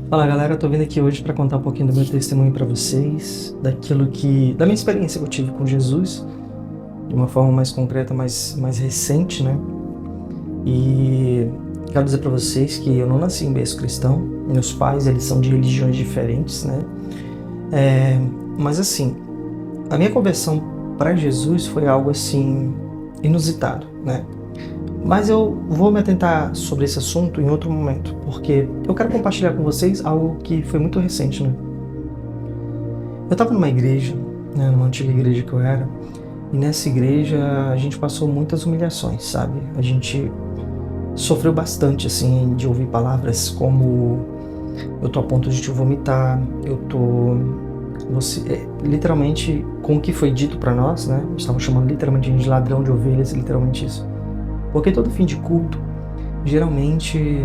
Fala galera, eu tô vindo aqui hoje para contar um pouquinho do meu testemunho para vocês, da minha experiência que eu tive com Jesus, de uma forma mais concreta, mais recente, né? E quero dizer para vocês que eu não nasci em berço cristão, meus pais, eles são de religiões diferentes, né? Mas assim, a minha conversão para Jesus foi algo assim inusitado, né? Mas eu vou me atentar sobre esse assunto em outro momento, porque eu quero compartilhar com vocês algo que foi muito recente, né? Eu estava numa igreja, né, numa antiga igreja que eu era, e nessa igreja a gente passou muitas humilhações, sabe? A gente sofreu bastante, assim, de ouvir palavras como eu tô a ponto de te vomitar, literalmente, com o que foi dito para nós, né? Estavam chamando literalmente de ladrão de ovelhas, literalmente isso. Porque todo fim de culto, geralmente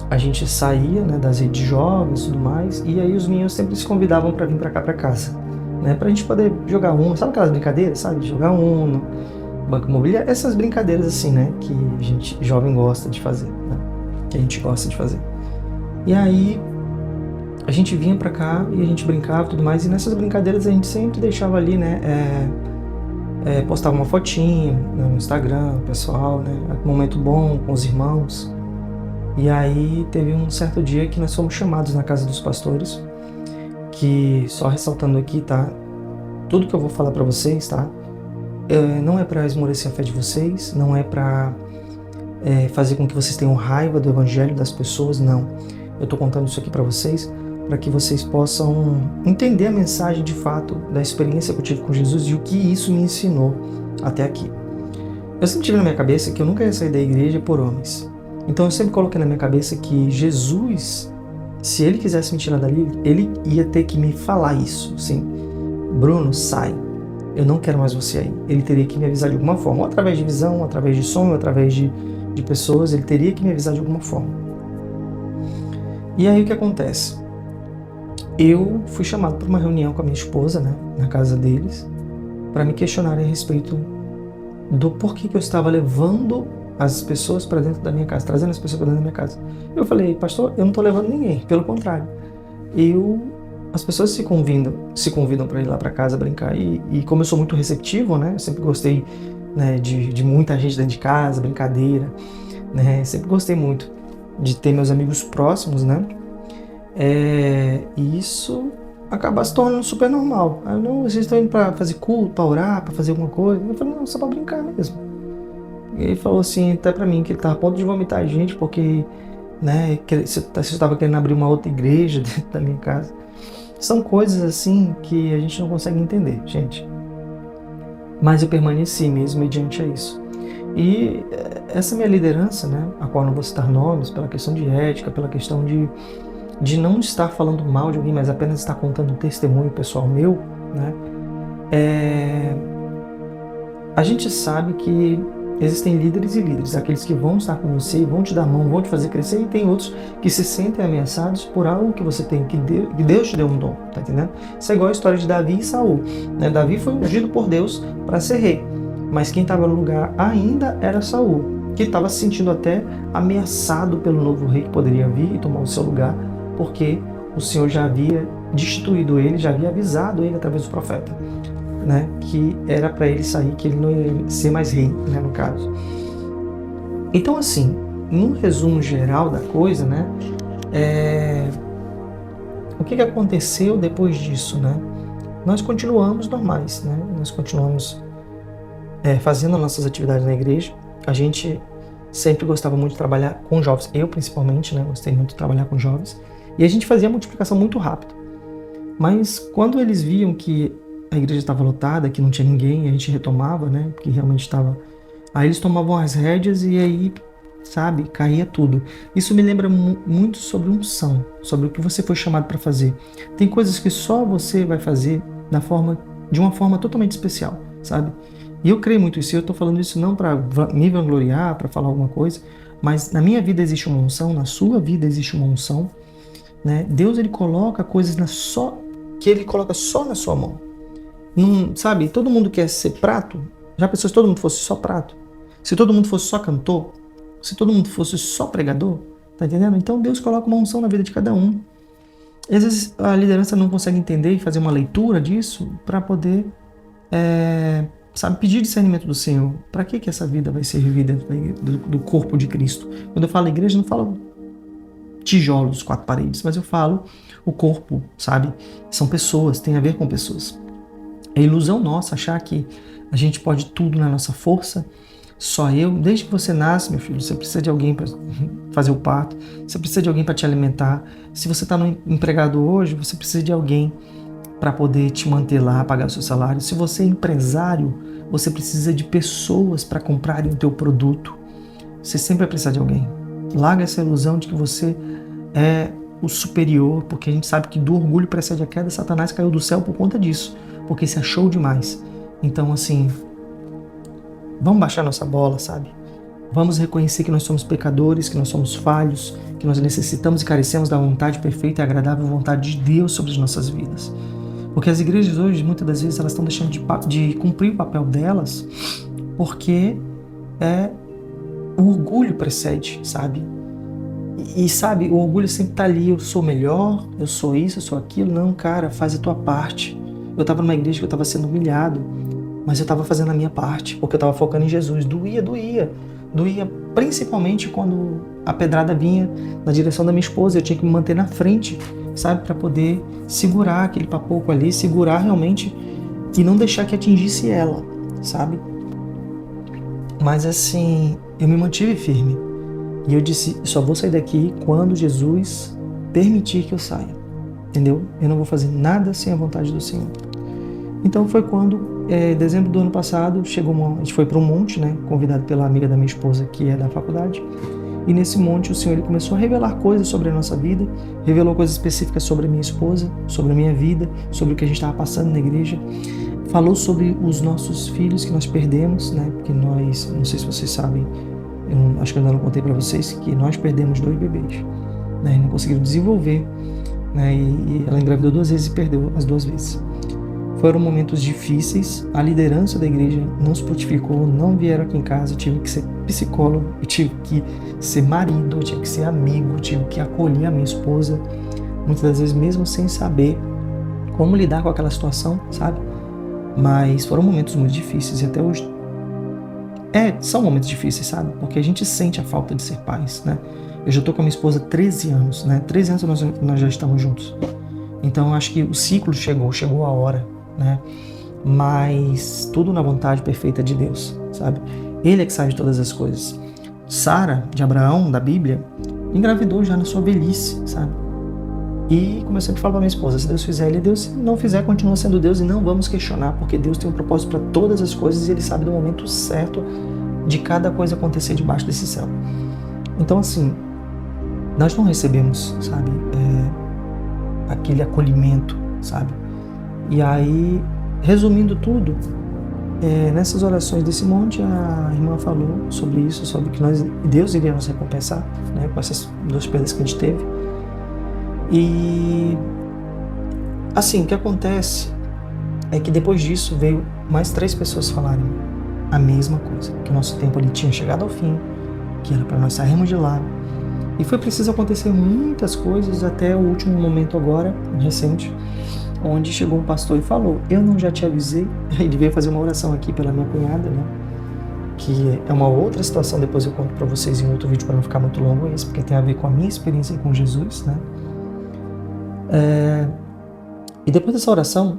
a gente saía, né, das redes de jovens e tudo mais, e aí os meninos sempre se convidavam para vir para cá para casa, né, pra gente poder jogar Uno, sabe aquelas brincadeiras, sabe? Jogar Uno, Banco Imobiliário, essas brincadeiras assim, né, que a gente jovem gosta de fazer, né, que a gente gosta de fazer. E aí a gente vinha para cá e a gente brincava e tudo mais, e nessas brincadeiras a gente sempre deixava ali, né, postava uma fotinha, né, no Instagram, pessoal, né, um momento bom com os irmãos. E aí teve um certo dia que nós fomos chamados na casa dos pastores, que só ressaltando aqui, tá? Tudo que eu vou falar para vocês, tá? Não é para esmorecer a fé de vocês, não é para fazer com que vocês tenham raiva do evangelho das pessoas, não. Eu tô contando isso aqui para vocês, para que vocês possam entender a mensagem de fato da experiência que eu tive com Jesus e o que isso me ensinou até aqui. Eu sempre tive na minha cabeça que eu nunca ia sair da igreja por homens. Então eu sempre coloquei na minha cabeça que Jesus, se ele quisesse me tirar dali, ele ia ter que me falar isso, sim. Bruno, sai. Eu não quero mais você aí. Ele teria que me avisar de alguma forma, ou através de visão, ou através de sonho, ou através de pessoas, ele teria que me avisar de alguma forma. E aí o que acontece? Eu fui chamado para uma reunião com a minha esposa, né, na casa deles, para me questionarem a respeito do porquê que eu estava levando as pessoas para dentro da minha casa, trazendo as pessoas para dentro da minha casa. Eu falei, pastor, eu não estou levando ninguém, pelo contrário. As pessoas se convidam para ir lá para casa brincar, e como eu sou muito receptivo, né, eu sempre gostei, né, de muita gente dentro de casa, brincadeira, né, sempre gostei muito de ter meus amigos próximos, né, e isso acaba se tornando super normal. Ah, não, vocês estão indo para fazer culto, para orar, para fazer alguma coisa? Eu falei, não, só para brincar mesmo. E ele falou assim, até pra mim, que ele tava a ponto de vomitar a gente, porque, né, você estava querendo abrir uma outra igreja dentro da minha casa. São coisas assim que a gente não consegue entender, gente. Mas eu permaneci mesmo mediante a isso. E essa minha liderança, né, a qual eu não vou citar nomes, pela questão de ética, pela questão de não estar falando mal de alguém, mas apenas estar contando um testemunho pessoal meu, né, a gente sabe que existem líderes e líderes, aqueles que vão estar com você, vão te dar a mão, vão te fazer crescer, e tem outros que se sentem ameaçados por algo que você tem, que Deus te deu um dom, tá entendendo? Isso é igual a história de Davi e Saul, né? Davi foi ungido por Deus para ser rei, mas quem estava no lugar ainda era Saul, que estava se sentindo até ameaçado pelo novo rei que poderia vir e tomar o seu lugar, porque o Senhor já havia destituído ele, já havia avisado ele através do profeta, né, que era para ele sair, que ele não ia ser mais rei, né, no caso. Então, assim, num resumo geral da coisa, né, o que aconteceu depois disso, né? Nós continuamos normais, né? Nós continuamos fazendo nossas atividades na igreja. A gente sempre gostava muito de trabalhar com jovens, eu principalmente, né, gostei muito de trabalhar com jovens, e a gente fazia a multiplicação muito rápido. Mas quando eles viam que a igreja estava lotada, que não tinha ninguém, a gente retomava, né, que realmente estava... Aí eles tomavam as rédeas e aí, sabe, caía tudo. Isso me lembra muito sobre unção, sobre o que você foi chamado para fazer. Tem coisas que só você vai fazer de uma forma totalmente especial, sabe? E eu creio muito isso, e eu estou falando isso não para me vangloriar, para falar alguma coisa, mas na minha vida existe uma unção, na sua vida existe uma unção, né? Deus, ele coloca coisas que ele coloca só na sua mão. Não, sabe, todo mundo quer ser prato. Já pensou se todo mundo fosse só prato? Se todo mundo fosse só cantor? Se todo mundo fosse só pregador? Tá entendendo? Então Deus coloca uma unção na vida de cada um. E às vezes a liderança não consegue entender e fazer uma leitura disso para poder, sabe, pedir discernimento do Senhor. Para que essa vida vai ser vivida dentro do corpo de Cristo? Quando eu falo igreja, eu não falo tijolos, 4 paredes, mas eu falo o corpo, sabe? São pessoas, tem a ver com pessoas. É ilusão nossa achar que a gente pode tudo na nossa força, só eu. Desde que você nasce, meu filho, você precisa de alguém para fazer o parto, você precisa de alguém para te alimentar. Se você está empregado hoje, você precisa de alguém para poder te manter lá, pagar o seu salário. Se você é empresário, você precisa de pessoas para comprarem o teu produto. Você sempre vai precisar de alguém. Larga essa ilusão de que você é o superior, porque a gente sabe que do orgulho precede a queda. Satanás caiu do céu por conta disso, porque se achou demais. Então, assim, vamos baixar nossa bola, sabe? Vamos reconhecer que nós somos pecadores, que nós somos falhos, que nós necessitamos e carecemos da vontade perfeita e agradável vontade de Deus sobre as nossas vidas. Porque as igrejas hoje, muitas das vezes, elas estão deixando de cumprir o papel delas porque o orgulho precede, sabe? E sabe, o orgulho sempre tá ali, eu sou melhor, eu sou isso, eu sou aquilo. Não, cara, faz a tua parte. Eu estava numa igreja que eu estava sendo humilhado, mas eu estava fazendo a minha parte, porque eu estava focando em Jesus. Doía principalmente quando a pedrada vinha na direção da minha esposa. Eu tinha que me manter na frente, sabe, para poder segurar aquele papoco ali, segurar realmente e não deixar que atingisse ela, sabe? Mas assim, eu me mantive firme. E eu disse, só vou sair daqui quando Jesus permitir que eu saia, entendeu? Eu não vou fazer nada sem a vontade do Senhor. Então foi quando, em dezembro do ano passado, a gente foi para um monte, né, convidado pela amiga da minha esposa, que é da faculdade. E nesse monte o Senhor ele começou a revelar coisas sobre a nossa vida, revelou coisas específicas sobre a minha esposa, sobre a minha vida, sobre o que a gente estava passando na igreja. Falou sobre os nossos filhos que nós perdemos, né, porque nós, não sei se vocês sabem, eu acho que eu ainda não contei para vocês, que nós perdemos 2 bebês, né, e não conseguiram desenvolver, né, e ela engravidou 2 vezes e perdeu as 2 vezes. Foram momentos difíceis, a liderança da igreja não se prontificou, não vieram aqui em casa, eu tive que ser psicólogo, eu tive que ser marido, eu tive que ser amigo, eu tive que acolher a minha esposa, muitas das vezes mesmo sem saber como lidar com aquela situação, sabe? Mas foram momentos muito difíceis e até hoje são momentos difíceis, sabe? Porque a gente sente a falta de ser pais, né? Eu já tô com a minha esposa há 13 anos, né? 13 anos nós já estamos juntos. Então eu acho que o ciclo chegou a hora, né? Mas tudo na vontade perfeita de Deus, sabe? Ele é que sabe de todas as coisas. Sara, de Abraão, da Bíblia, engravidou já na sua velhice, sabe? E como eu sempre falo para minha esposa, se Deus fizer, ele é Deus, se não fizer, continua sendo Deus e não vamos questionar, porque Deus tem um propósito para todas as coisas e ele sabe do momento certo de cada coisa acontecer debaixo desse céu. Então assim, nós não recebemos, sabe, aquele acolhimento, sabe? E aí, resumindo tudo, nessas orações desse monte, a irmã falou sobre isso, sobre que Deus iria nos recompensar, né, com essas 2 perdas que a gente teve. E assim, o que acontece é que depois disso veio mais 3 pessoas falarem a mesma coisa, que o nosso tempo ali tinha chegado ao fim, que era para nós sairmos de lá. E foi preciso acontecer muitas coisas até o último momento agora, recente, onde chegou um pastor e falou, eu não já te avisei? Ele veio fazer uma oração aqui pela minha cunhada, né? Que é uma outra situação, depois eu conto para vocês em outro vídeo para não ficar muito longo isso, porque tem a ver com a minha experiência com Jesus, né? E depois dessa oração,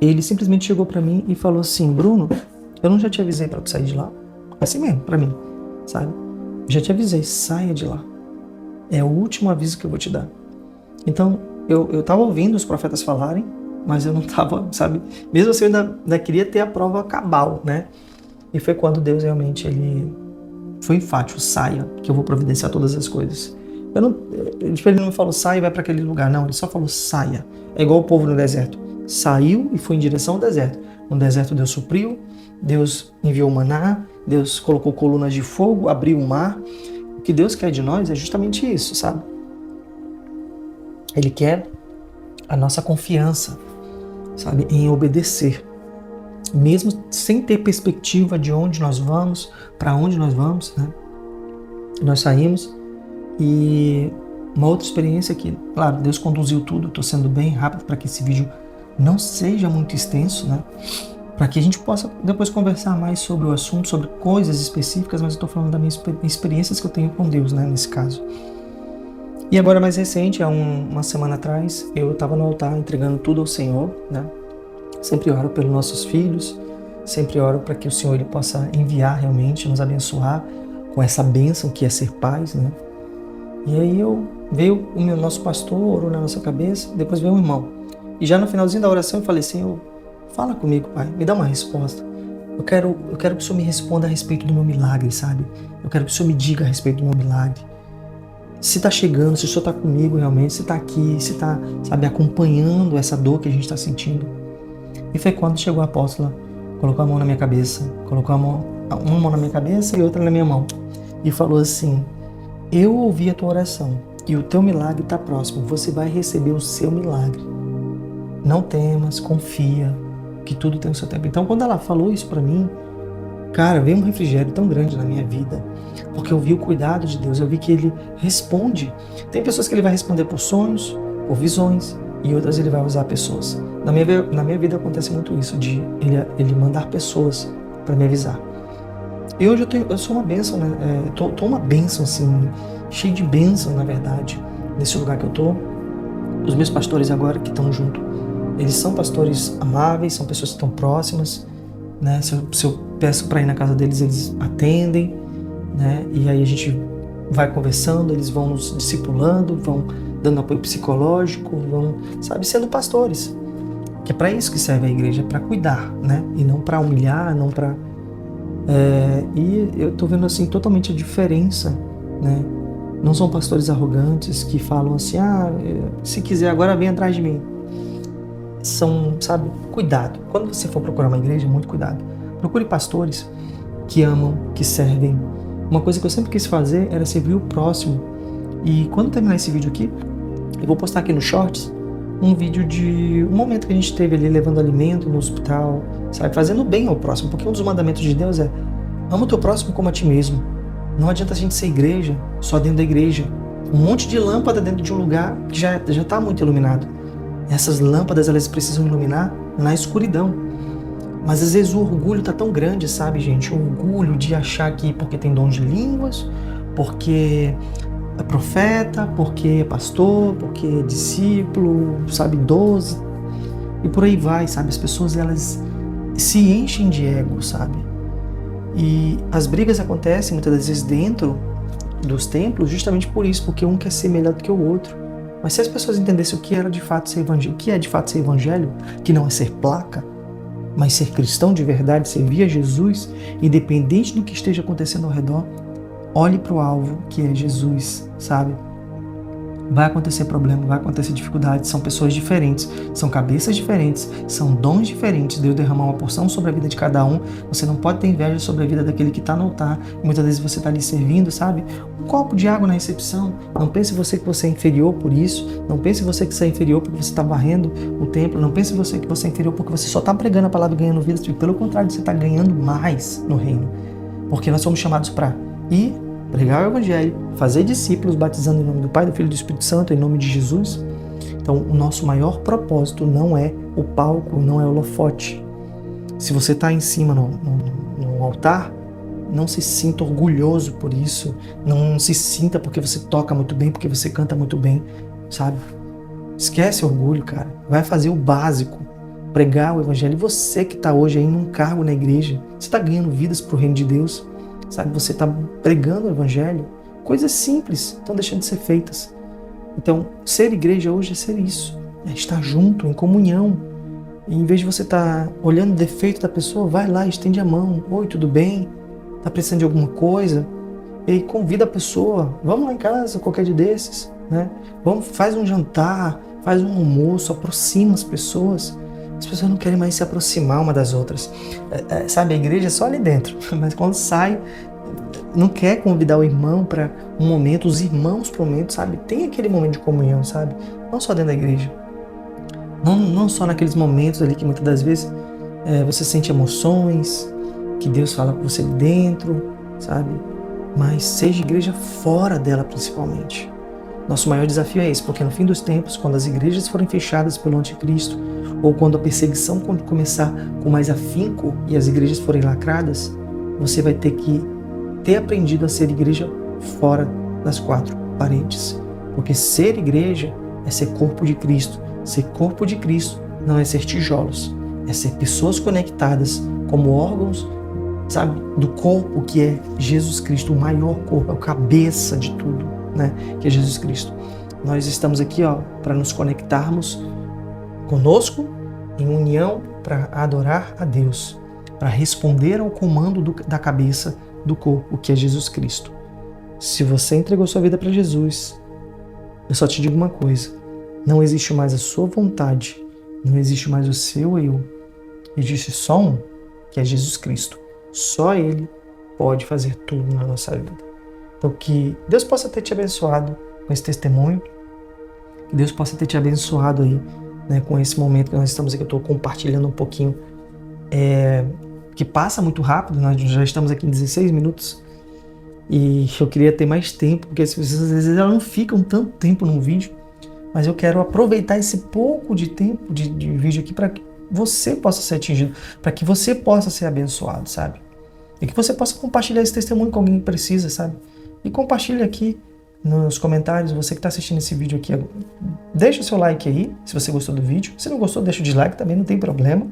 ele simplesmente chegou para mim e falou assim, Bruno, eu não já te avisei para tu sair de lá? Assim mesmo, para mim, sabe? Já te avisei, saia de lá. É o último aviso que eu vou te dar. Então, eu tava ouvindo os profetas falarem, mas eu não tava, sabe? Mesmo assim, eu ainda queria ter a prova cabal, né? E foi quando Deus realmente, ele foi enfático, saia, que eu vou providenciar todas as coisas. Ele não me falou, saia e vai para aquele lugar. Não, ele só falou, saia. É igual o povo no deserto. Saiu e foi em direção ao deserto. No deserto Deus supriu, Deus enviou maná, Deus colocou colunas de fogo, abriu o mar. O que Deus quer de nós é justamente isso, sabe? Ele quer a nossa confiança, sabe, em obedecer. Mesmo sem ter perspectiva de onde nós vamos, para onde nós vamos, né? Nós saímos E uma outra experiência que, claro, Deus conduziu tudo, estou sendo bem rápido para que esse vídeo não seja muito extenso, né? Para que a gente possa depois conversar mais sobre o assunto, sobre coisas específicas, mas eu estou falando das minhas experiências que eu tenho com Deus, né, nesse caso. E agora mais recente, há uma semana atrás, eu estava no altar entregando tudo ao Senhor, né? Sempre oro pelos nossos filhos, sempre oro para que o Senhor ele possa enviar realmente, nos abençoar com essa bênção que é ser pais, né? E aí veio o nosso pastor, orou na nossa cabeça, depois veio um irmão. E já no finalzinho da oração eu falei, Senhor, fala comigo, Pai, me dá uma resposta. Eu quero que o Senhor me responda a respeito do meu milagre, sabe? Eu quero que o Senhor me diga a respeito do meu milagre. Se está chegando, se o Senhor está comigo realmente, se está aqui, se está, sabe, acompanhando essa dor que a gente está sentindo. E foi quando chegou a apóstola, colocou a mão na minha cabeça, colocou uma mão na minha cabeça e outra na minha mão. E falou assim, eu ouvi a tua oração e o teu milagre está próximo, você vai receber o seu milagre. Não temas, confia, que tudo tem o seu tempo. Então, quando ela falou isso para mim, cara, veio um refrigério tão grande na minha vida, porque eu vi o cuidado de Deus, eu vi que Ele responde. Tem pessoas que Ele vai responder por sonhos, por visões, e outras Ele vai usar pessoas. Na minha vida acontece muito isso, de Ele mandar pessoas para me avisar. E hoje eu sou uma bênção, né? Tô uma bênção, assim, cheio de bênção, na verdade, nesse lugar que eu tô. Os meus pastores agora que estão junto, eles são pastores amáveis, são pessoas que estão próximas, né? Se eu peço para ir na casa deles, eles atendem, né? E aí a gente vai conversando, eles vão nos discipulando, vão dando apoio psicológico, vão, sabe, sendo pastores. Que é para isso que serve a igreja, para cuidar, né? E não para humilhar, não para... E eu tô vendo assim totalmente a diferença, né? Não são pastores arrogantes que falam assim, se quiser agora vem atrás de mim. São, sabe, cuidado. Quando você for procurar uma igreja, muito cuidado. Procure pastores que amam, que servem. Uma coisa que eu sempre quis fazer era servir o próximo. E quando terminar esse vídeo aqui, eu vou postar aqui no Shorts um vídeo de um momento que a gente teve ali levando alimento no hospital, sabe, fazendo bem ao próximo, porque um dos mandamentos de Deus é ama o teu próximo como a ti mesmo. Não adianta a gente ser igreja só dentro da igreja. Um monte de lâmpada dentro de um lugar que já está muito iluminado. Essas lâmpadas, elas precisam iluminar na escuridão. Mas às vezes o orgulho está tão grande, sabe, gente? O orgulho de achar que porque tem dom de línguas, porque é profeta, porque é pastor, porque é discípulo, sabe, 12. E por aí vai, sabe? As pessoas, elas se enchem de ego, sabe? E as brigas acontecem muitas das vezes dentro dos templos justamente por isso, porque um quer ser melhor do que o outro. Mas se as pessoas entendessem o que era de fato ser evangelho, o que é de fato ser evangelho, que não é ser placa, mas ser cristão de verdade, servir a Jesus, independente do que esteja acontecendo ao redor, olhe para o alvo, que é Jesus, sabe? Vai acontecer problema, vai acontecer dificuldades, são pessoas diferentes, são cabeças diferentes, são dons diferentes. Deus derramar uma porção sobre a vida de cada um. Você não pode ter inveja sobre a vida daquele que está no altar. E muitas vezes você está ali servindo, sabe? Um copo de água na recepção. Não pense você que você é inferior por isso. Não pense você que você é inferior porque você está varrendo o templo. Não pense você que você é inferior porque você só está pregando a palavra e ganhando vidas. Pelo contrário, você está ganhando mais no reino. Porque nós somos chamados para ir, pregar o Evangelho, fazer discípulos, batizando em nome do Pai, do Filho e do Espírito Santo, em nome de Jesus. Então, o nosso maior propósito não é o palco, não é o holofote. Se você está em cima no altar, não se sinta orgulhoso por isso, não se sinta porque você toca muito bem, porque você canta muito bem, sabe? Esquece o orgulho, cara. Vai fazer o básico, pregar o Evangelho. E você que está hoje aí num cargo na igreja, você está ganhando vidas para o reino de Deus, sabe? Você está pregando o Evangelho. Coisas simples estão deixando de ser feitas. Então, ser igreja hoje é ser isso. É estar junto, em comunhão. E em vez de você estar olhando o defeito da pessoa, vai lá e estende a mão. Oi, tudo bem? Está precisando de alguma coisa? E convida a pessoa. Vamos lá em casa, qualquer dia desses, né? Faz um jantar, faz um almoço, aproxima as pessoas. As pessoas não querem mais se aproximar uma das outras. Sabe, a igreja é só ali dentro. Mas quando sai, não quer convidar o irmão para um momento, os irmãos para um momento, sabe? Tem aquele momento de comunhão, sabe? Não só dentro da igreja. Não só naqueles momentos ali que muitas das vezes você sente emoções, que Deus fala com você dentro, sabe? mas seja igreja fora dela principalmente. Nosso maior desafio é esse, porque no fim dos tempos, quando as igrejas forem fechadas pelo anticristo, ou quando a perseguição começar com mais afinco e as igrejas forem lacradas, você vai ter que ter aprendido a ser igreja fora das quatro paredes. Porque ser igreja é ser corpo de Cristo. Ser corpo de Cristo não é ser tijolos, é ser pessoas conectadas como órgãos, sabe, do corpo que é Jesus Cristo, o maior corpo, a cabeça de tudo, né, que é Jesus Cristo. Nós estamos aqui, para nos conectarmos conosco em união para adorar a Deus, para responder ao comando da cabeça do corpo, que é Jesus Cristo. Se você entregou sua vida para Jesus, eu só te digo uma coisa: não existe mais a sua vontade, não existe mais o seu eu. Existe só um, que é Jesus Cristo. Só Ele pode fazer tudo na nossa vida. Então que Deus possa ter te abençoado com esse testemunho, que Deus possa ter te abençoado aí, né, com esse momento que nós estamos aqui, eu estou compartilhando um pouquinho, que passa muito rápido, nós já estamos aqui em 16 minutos, e eu queria ter mais tempo, porque as pessoas às vezes elas não ficam tanto tempo num vídeo, mas eu quero aproveitar esse pouco de tempo de vídeo aqui para que você possa ser atingido, para que você possa ser abençoado, sabe? E que você possa compartilhar esse testemunho com alguém que precisa, sabe? E compartilhe aqui nos comentários, você que está assistindo esse vídeo aqui, deixa o seu like aí, se você gostou do vídeo. Se não gostou, deixa o dislike também, não tem problema.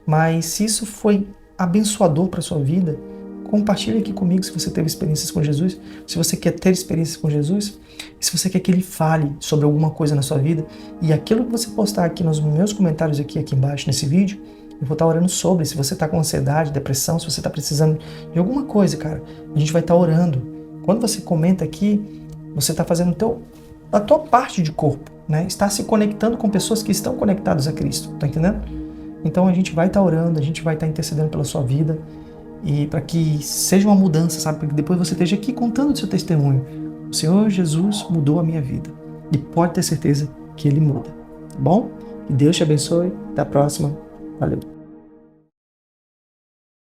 Mas se isso foi abençoador para a sua vida, compartilhe aqui comigo se você teve experiências com Jesus, se você quer ter experiências com Jesus, e se você quer que Ele fale sobre alguma coisa na sua vida, e aquilo que você postar aqui nos meus comentários aqui embaixo nesse vídeo, eu vou estar orando sobre. Se você está com ansiedade, depressão, se você está precisando de alguma coisa, cara, a gente vai estar orando. Quando você comenta aqui, você está fazendo a tua parte de corpo, né? Está se conectando com pessoas que estão conectadas a Cristo, tá entendendo? Então a gente vai estar orando, a gente vai estar intercedendo pela sua vida, e para que seja uma mudança, sabe? Para que depois você esteja aqui contando o seu testemunho. O Senhor Jesus mudou a minha vida. E pode ter certeza que Ele muda. Tá bom? Que Deus te abençoe. Até a próxima. Valeu.